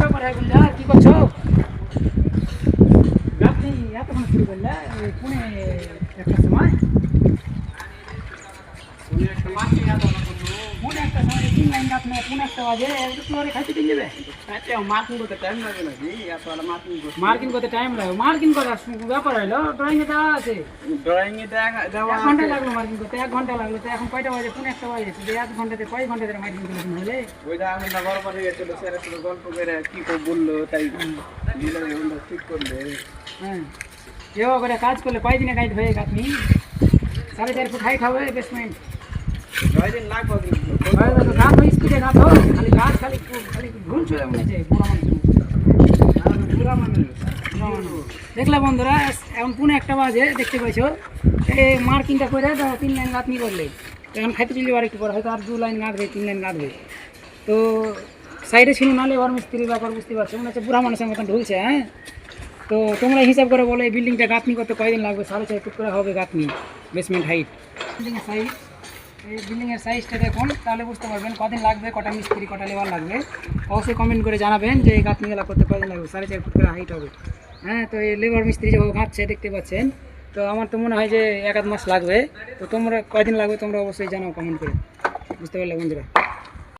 ব্যাপার হয় বন্ধুরা, কি করছো? গাঁথনি এতক্ষণ শুরু করলে পুনে একটা সময় পুনে একটা সময় 3 লাইন গাঁথনি পুনে একটা বাজে তোমার খাইতে দিয়ে যাবে। মার্কিং করতে টাইম লাগে নাকি? মার্কিং করতে টাইম লাগে, মার্কিং করার ব্যাপার হলো ড্রয়িং এ দেওয়া আছে। ড্রয়িং এ দেওয়া 1 ঘন্টা লাগলো মার্কিং করতে, 1 ঘন্টা লাগলো। তো এখন কয়টা বাজে? পুনে একটা বাজে। 1 ঘন্টাতে কয় ঘন্টা ধরে মার্কিং করতে হলে? ওইটা আমি না বড় হয়ে গেছিল, স্যার একটু গল্প করে কি বললো তাই দিলে ওটা ঠিক করলে। হ্যাঁ, এভাবে করে কাজ করলে কয়দিনে গাইড হয়ে গাঁথনি 4.5 ফুট হাইট হবে বেসমেন্ট। 6 দিন লাগবে কিন্তু। গাছ হয় স্পিডে গাছ হোক, খালি গাছ খালি খালি ঘুম চলে মনে হচ্ছে বুড়া মানুষ। দেখলে বন্ধুরা, এখন পুনে একটা বাজে, দেখতে পাইছো এই মার্কিংটা করে 3 লাইন গাঁথনি করলে। এখন খাইতে চলে যাবার একটু পরে হয়তো আর 2 লাইন গাঁথবে, 3 লাইন গাঁথবে। তো সাইডে ছিল না লেবার মিস্ত্রির ব্যাপার, বুঝতে পারছো মনে হচ্ছে বুড়া মানুষের মতন ঢুলছে। হ্যাঁ, তো তোমরা হিসাব করে বলো এই বিল্ডিংটা গাঁথনি করতে কয়দিন লাগবে? 4.5 ফুট করে হবে গাঁথনি বেসমেন্ট হাইট। বিল্ডিংয়ের সাইজ, এই বিল্ডিংয়ের সাইজটা দেখুন, তাহলে বুঝতে পারবেন কদিন লাগবে, কটা মিস্ত্রি কটা লেবার লাগবে। অবশ্যই কমেন্ট করে জানাবেন যে এই গাঁথনিগুলো করতে কদিন লাগবে। 4.5 ফুট করে হাইট হবে। হ্যাঁ, তো এই লেবার মিস্ত্রি যেভাবে গাঁথছে দেখতে পাচ্ছেন, তো আমার তো মনে হয় যে 1 আধ মাস লাগবে। তো তোমরা কয়দিন লাগবে তোমরা অবশ্যই জানাও কমেন্ট করে, বুঝতে পারলে বন্ধুরা।